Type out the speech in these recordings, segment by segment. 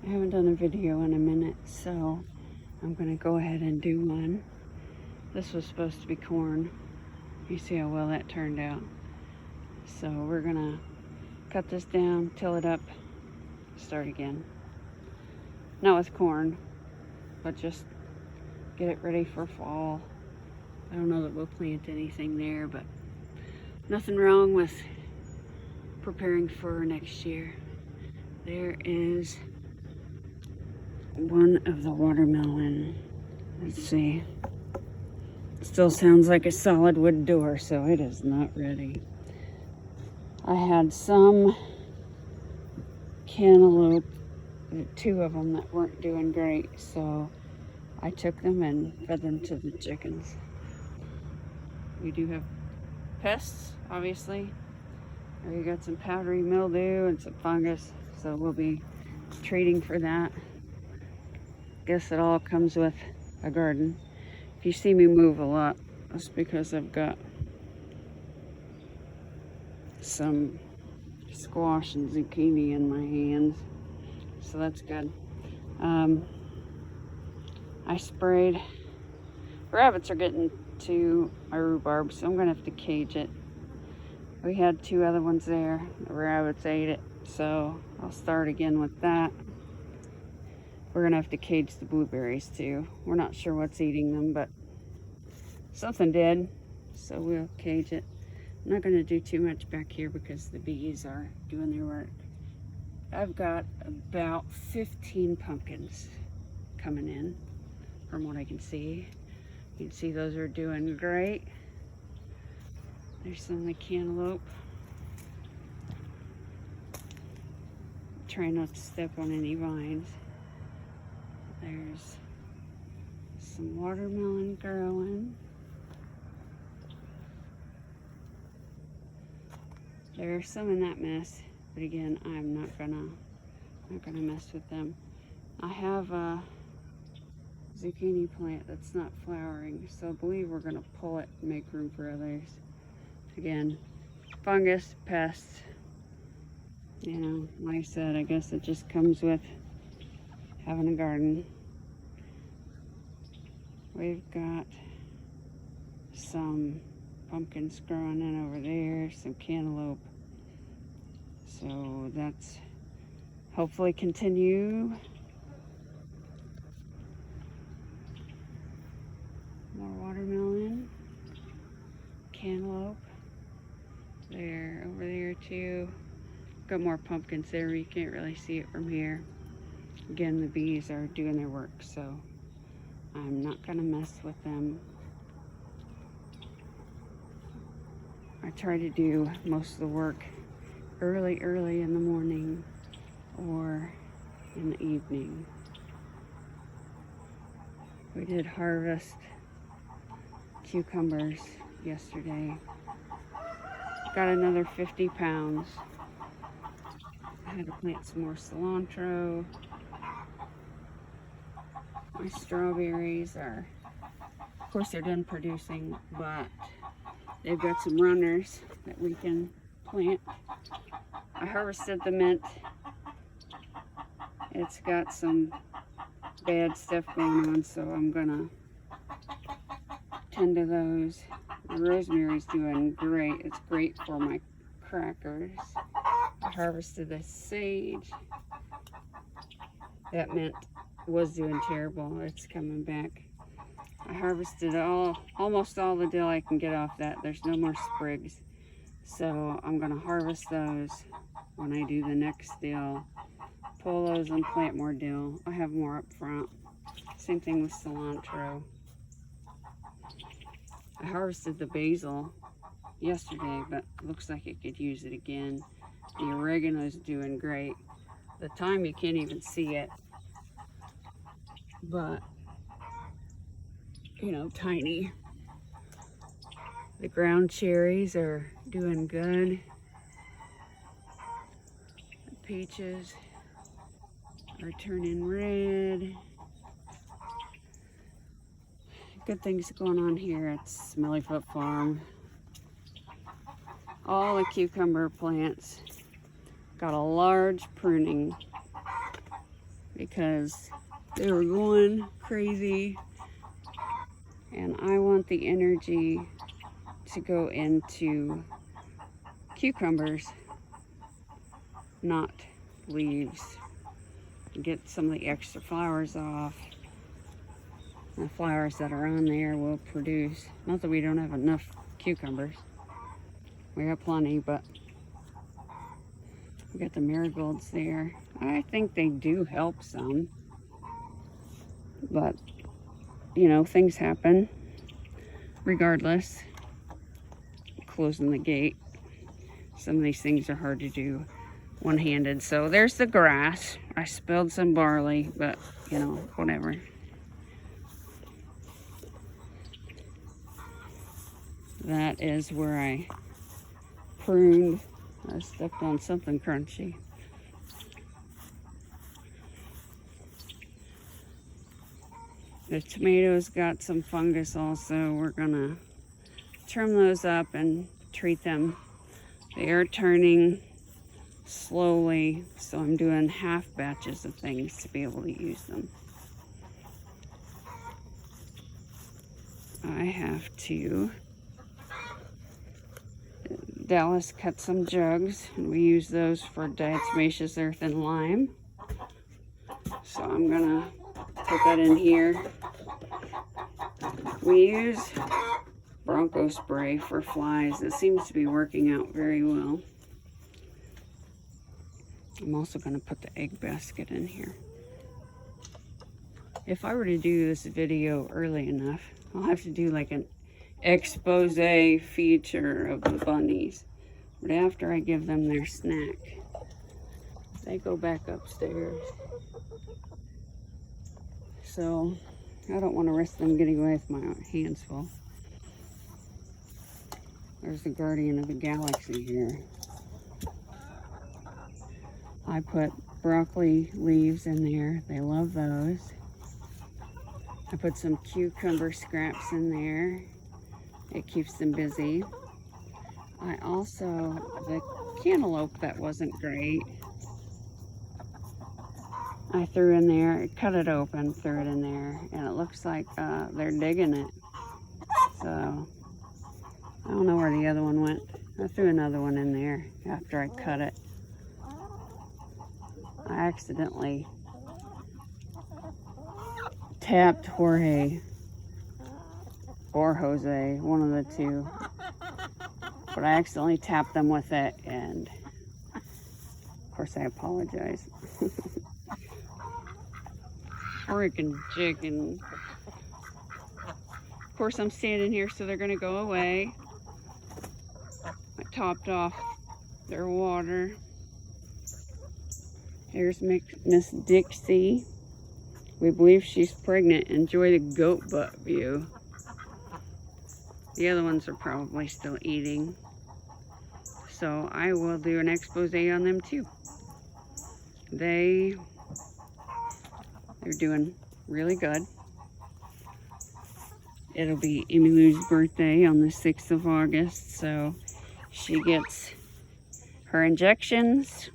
I haven't done a video in a minute, so I'm gonna go ahead and do one. This was supposed to be corn. You see how well that turned out. So we're gonna cut this down, till it up, start again. Not with corn, but just get it ready for fall. I don't know that we'll plant anything there, but nothing wrong with preparing for next year. There is one of the watermelon. Let's see. Still sounds like a solid wood door, so it is not ready. I had some cantaloupe, 2 of them that weren't doing great, so I took them and fed them to the chickens. We do have pests, obviously. We got some powdery mildew and some fungus, so we'll be treating for that. Guess it all comes with a garden. If you see me move a lot, that's because I've got some squash and zucchini in my hands, so that's good. I sprayed. Rabbits are getting to my rhubarb, so I'm gonna have to cage it. We had 2 other ones there. The rabbits ate it, so I'll start again with that. We're gonna have to cage the blueberries too. We're not sure what's eating them, but something did, so we'll cage it. I'm not gonna do too much back here because the bees are doing their work. I've got about 15 pumpkins coming in from what I can see. You can see those are doing great. There's some of the cantaloupe. Try not to step on any vines. There's some watermelon growing. There's some in that mess, but again, I'm not gonna mess with them. I have a zucchini plant that's not flowering, so I believe we're gonna pull it and make room for others. Again, fungus, pests, you know, like I said, I guess it just comes with having a garden. We've got some pumpkins growing in over there, some cantaloupe. So that's hopefully continue. More watermelon, cantaloupe. There, over there too. Got more pumpkins there. You can't really see it from here. Again, the bees are doing their work, so I'm not gonna mess with them. I try to do most of the work early in the morning or in the evening. We did harvest cucumbers yesterday. Got another 50 pounds. I had to plant some more cilantro. My strawberries are, of course they're done producing, but they've got some runners that we can plant. I harvested the mint. It's got some bad stuff going on, so I'm gonna tend to those. The rosemary's doing great. It's great for my crackers. I harvested the sage. That mint was doing terrible. It's coming back. I harvested almost all the dill I can get off that. There's no more sprigs. So I'm gonna harvest those when I do the next dill. Pull those and plant more dill. I have more up front. Same thing with cilantro. I harvested the basil yesterday, but it looks like it could use it again. The oregano's doing great. The thyme, you can't even see it, but you know, tiny. The ground cherries are doing good. The peaches are turning red. Good things going on here at Smellyfoot Farm. All the cucumber plants got a large pruning because they were going crazy, and I want the energy to go into cucumbers, not leaves. Get some of the extra flowers off. The flowers that are on there will produce, not that we don't have enough cucumbers, we have plenty, but we got the marigolds there. I think they do help some, but you know, things happen regardless. Closing the gate, some of these things are hard to do one-handed. So there's the grass. I spilled some barley, but you know, whatever. That is where I pruned. I stepped on something crunchy. The tomatoes got some fungus also. We're gonna trim those up and treat them. They are turning slowly, so I'm doing half batches of things to be able to use them. I have to. Dallas cut some jugs, and we use those for diatomaceous earth and lime. So I'm gonna put that in here. We use Bronco spray for flies. It seems to be working out very well. I'm also going to put the egg basket in here. If I were to do this video early enough, I'll have to do like an expose feature of the bunnies. But after I give them their snack, they go back upstairs. So I don't want to risk them getting away with my hands full. There's the Guardian of the Galaxy here. I put broccoli leaves in there. They love those. I put some cucumber scraps in there. It keeps them busy. I also, the cantaloupe that wasn't great, I threw in there, cut it open, threw it in there, and it looks like they're digging it. So I don't know where the other one went. I threw another one in there after I cut it. I accidentally tapped Jorge or Jose, one of the two. But I accidentally tapped them with it, and of course I apologize. Freaking chicken. Of course I'm standing here, so they're gonna go away. I topped off their water. Here's Miss Dixie. We believe she's pregnant. Enjoy the goat butt view. The other ones are probably still eating. So I will do an expose on them too. They're doing really good. It'll be Emilu's birthday on the 6th of August, so she gets her injections.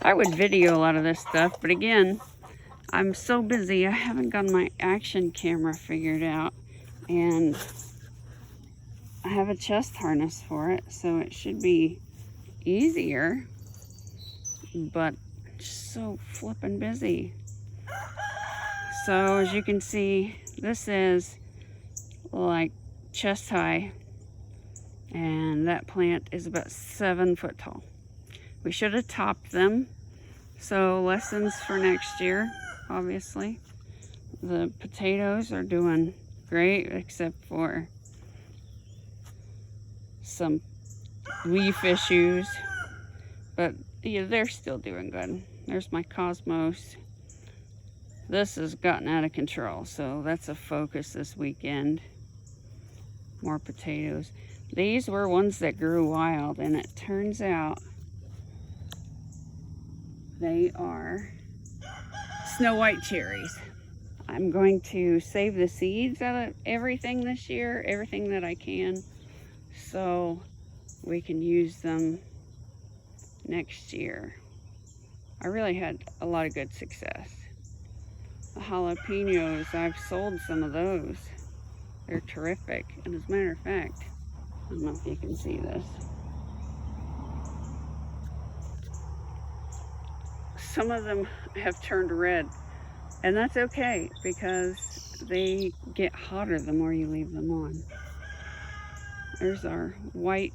I would video a lot of this stuff, but again, I'm so busy, I haven't got my action camera figured out, and I have a chest harness for it, so it should be easier, but just so flippin' busy. So as you can see, this is like chest high, and that plant is about 7 foot tall. We should have topped them. So lessons for next year, obviously. The potatoes are doing great, except for some leaf issues. But yeah, they're still doing good. There's my cosmos. This has gotten out of control, so that's a focus this weekend. More potatoes. These were ones that grew wild, and it turns out they are Snow White cherries. I'm going to save the seeds out of everything this year, everything that I can, so we can use them next year. I really had a lot of good success. The jalapenos, I've sold some of those. They're terrific. And as a matter of fact, I don't know if you can see this. Some of them have turned red, and that's okay because they get hotter the more you leave them on. There's our white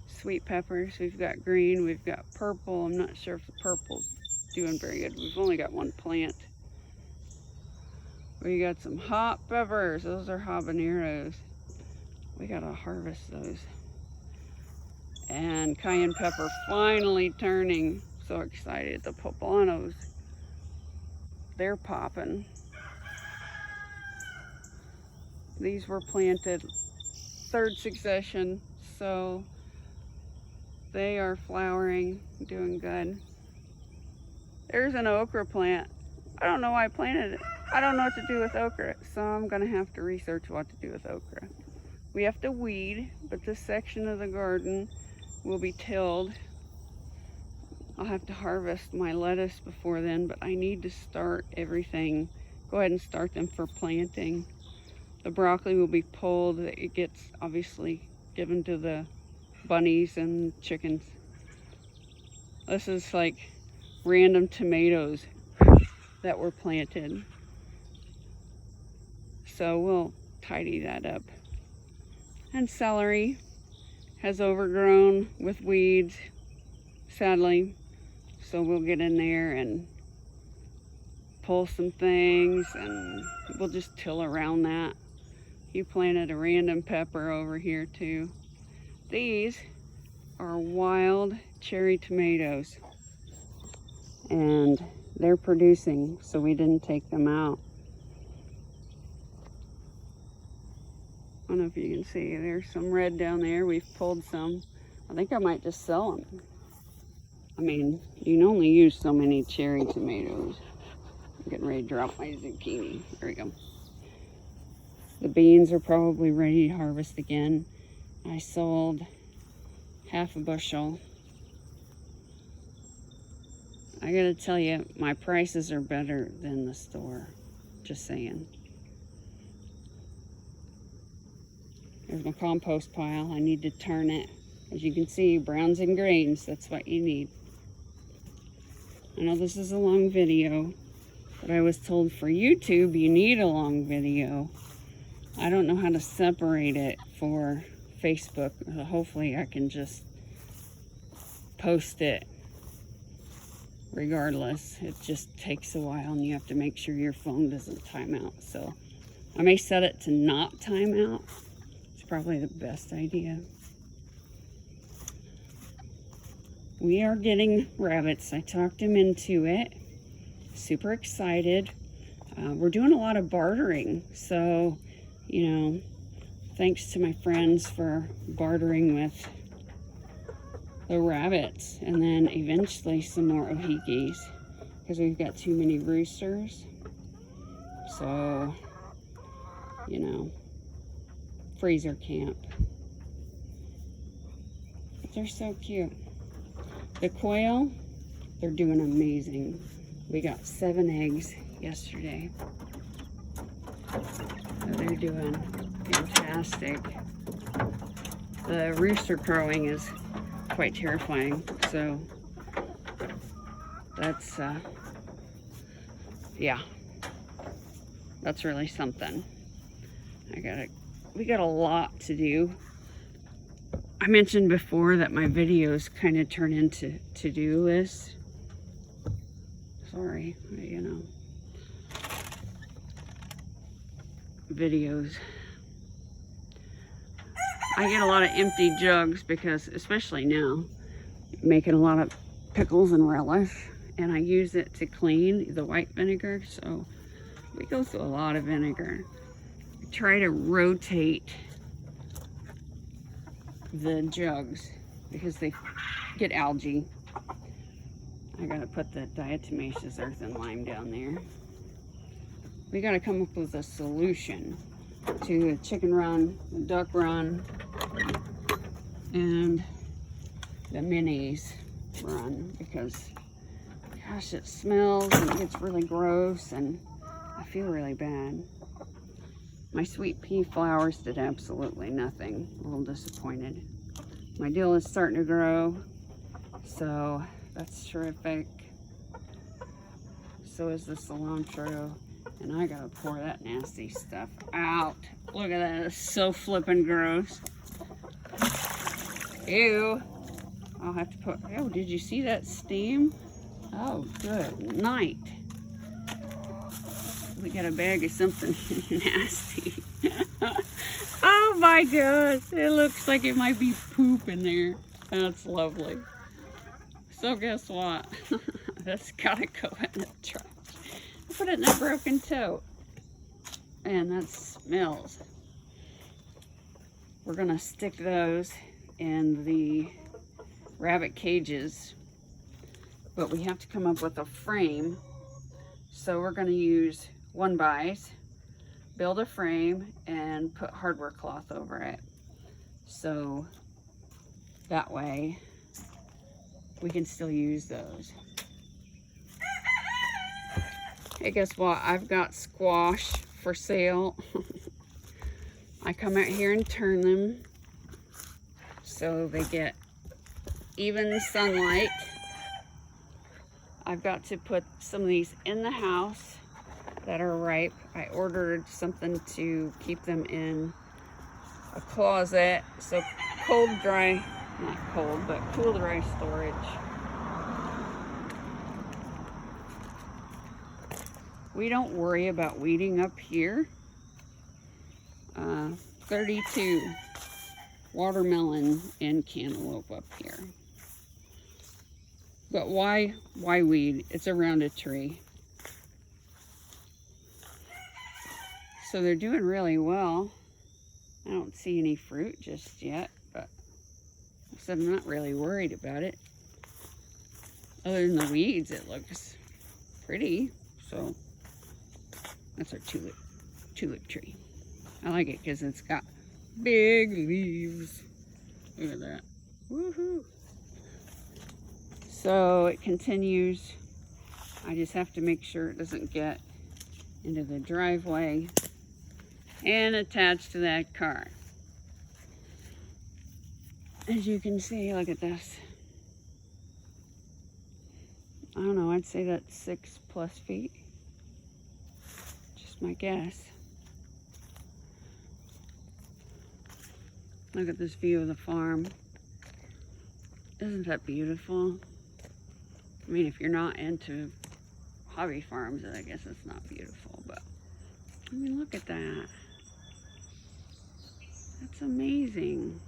sweet peppers. We've got green, we've got purple. I'm not sure if the purple's doing very good. We've only got one plant. We got some hot peppers. Those are habaneros. We gotta harvest those. And cayenne pepper finally turning. So excited. The poblanos, they're popping. These were planted third succession, so they are flowering, doing good. There's an okra plant. I don't know why I planted it. I don't know what to do with okra, so I'm gonna have to research what to do with okra. We have to weed, but this section of the garden will be tilled. I'll have to harvest my lettuce before then, but I need to start everything. Go ahead and start them for planting. The broccoli will be pulled. It gets obviously given to the bunnies and chickens. This is like random tomatoes that were planted. So we'll tidy that up. And celery has overgrown with weeds, sadly. So we'll get in there and pull some things, and we'll just till around that. You planted a random pepper over here too. These are wild cherry tomatoes, and they're producing, so we didn't take them out. I don't know if you can see, there's some red down there. We've pulled some. I think I might just sell them. I mean, you can only use so many cherry tomatoes. I'm getting ready to drop my zucchini. There we go. The beans are probably ready to harvest again. I sold half a bushel. I gotta tell you, my prices are better than the store. Just saying. There's my compost pile. I need to turn it. As you can see, browns and greens, that's what you need. I know this is a long video, but I was told for YouTube you need a long video. I don't know how to separate it for Facebook. Hopefully I can just post it regardless. It just takes a while, and you have to make sure your phone doesn't time out. So I may set it to not time out. It's probably the best idea. We are getting rabbits. I talked him into it. Super excited. We're doing a lot of bartering. So, you know, thanks to my friends for bartering with the rabbits. And then eventually some more ohikis, because we've got too many roosters. So, you know, freezer camp. But they're so cute. The quail, they're doing amazing. We got 7 eggs yesterday. So they're doing fantastic. The rooster crowing is quite terrifying. So that's, yeah, that's really something. We got a lot to do. I mentioned before that my videos kind of turn into to-do lists. Sorry, you know. Videos. I get a lot of empty jugs because, especially now, making a lot of pickles and relish, and I use it to clean the white vinegar, so we go through a lot of vinegar. I try to rotate the jugs because they get algae. I gotta put the diatomaceous earth and lime down there. We gotta come up with a solution to the chicken run, the duck run, and the minis run, because gosh, it smells and it gets really gross, and feel really bad. My sweet pea flowers did absolutely nothing. A little disappointed. My dill is starting to grow, so that's terrific. So is the cilantro. And I gotta pour that nasty stuff out. Look at that, it's so flippin' gross. Ew. I'll have to put, oh, did you see that steam? Oh, good night. We got a bag of something nasty. Oh my gosh, it looks like it might be poop in there. That's lovely. So guess what? That's gotta go in the trash. I put it in a broken tote. And that smells. We're gonna stick those in the rabbit cages, but we have to come up with a frame. So we're gonna use 1-bys, build a frame, and put hardware cloth over it. So that way we can still use those. Hey, guess what? I've got squash for sale. I come out here and turn them so they get even sunlight. I've got to put some of these in the house that are ripe. I ordered something to keep them in a closet, so cold, dry, not cold, but cool, dry storage. We don't worry about weeding up here. 32 watermelon and cantaloupe up here. But why weed? It's around a tree. So they're doing really well. I don't see any fruit just yet, but I said I'm not really worried about it. Other than the weeds, it looks pretty. So that's our tulip tree. I like it because it's got big leaves. Look at that. Woohoo! So it continues. I just have to make sure it doesn't get into the driveway and attach to that car. As you can see, look at this. I don't know, I'd say that's 6+ feet. Just my guess. Look at this view of the farm. Isn't that beautiful? I mean, if you're not into hobby farms, I guess it's not beautiful, but I mean, look at that. That's amazing.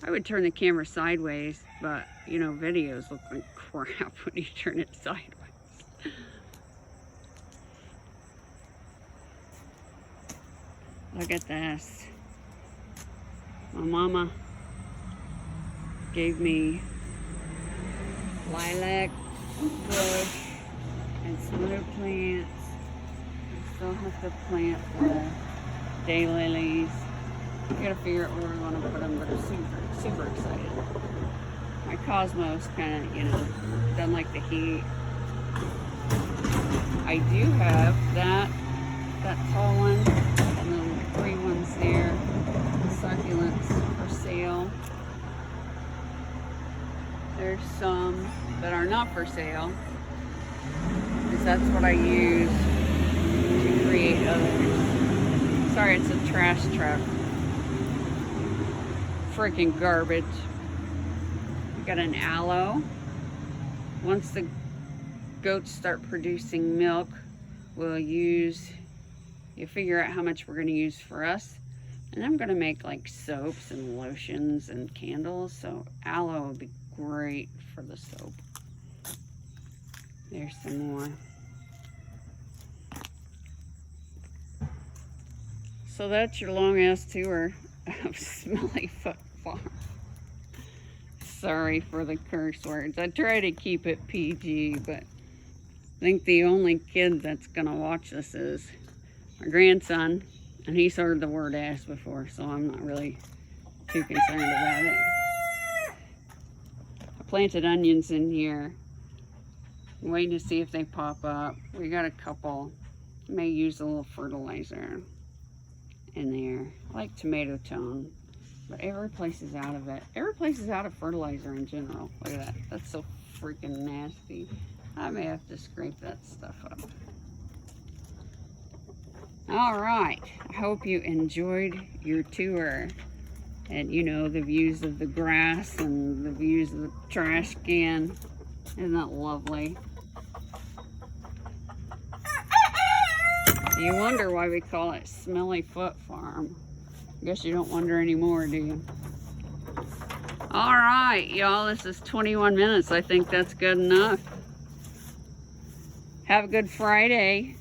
I would turn the camera sideways, but you know, videos look like crap when you turn it sideways. Look at this. My mama gave me lilac bush and some other plants. I still have to plant the daylilies. I gotta figure out where we want to put them, but I'm super excited. My Cosmos kind of, you know, doesn't like the heat. I do have that tall one and the 3 ones there, the succulents for sale. There's some that are not for sale, because that's what I use to create others. Sorry, it's a trash truck. Freaking garbage. We got an aloe. Once the goats start producing milk, we'll use, you figure out how much we're going to use for us. And I'm going to make like soaps and lotions and candles, so aloe would be great for the soap. There's some more. So that's your long ass tour of Smellyfoot Farm. Sorry for the curse words. I try to keep it PG, but I think the only kid that's gonna watch this is my grandson, and he's heard the word ass before, so I'm not really too concerned about it. I planted onions in here. I'm waiting to see if they pop up. We got a couple May use a little fertilizer in there. I like tomato tone, but every place is out of it. Every place is out of fertilizer in general. Look at that. That's so freaking nasty. I may have to scrape that stuff up. All right. I hope you enjoyed your tour. And you know, the views of the grass and the views of the trash can. Isn't that lovely? You wonder why we call it Smelly Foot Farm. I guess you don't wonder anymore, do you? All right, y'all, this is 21 minutes. I think that's good enough. Have a good Friday.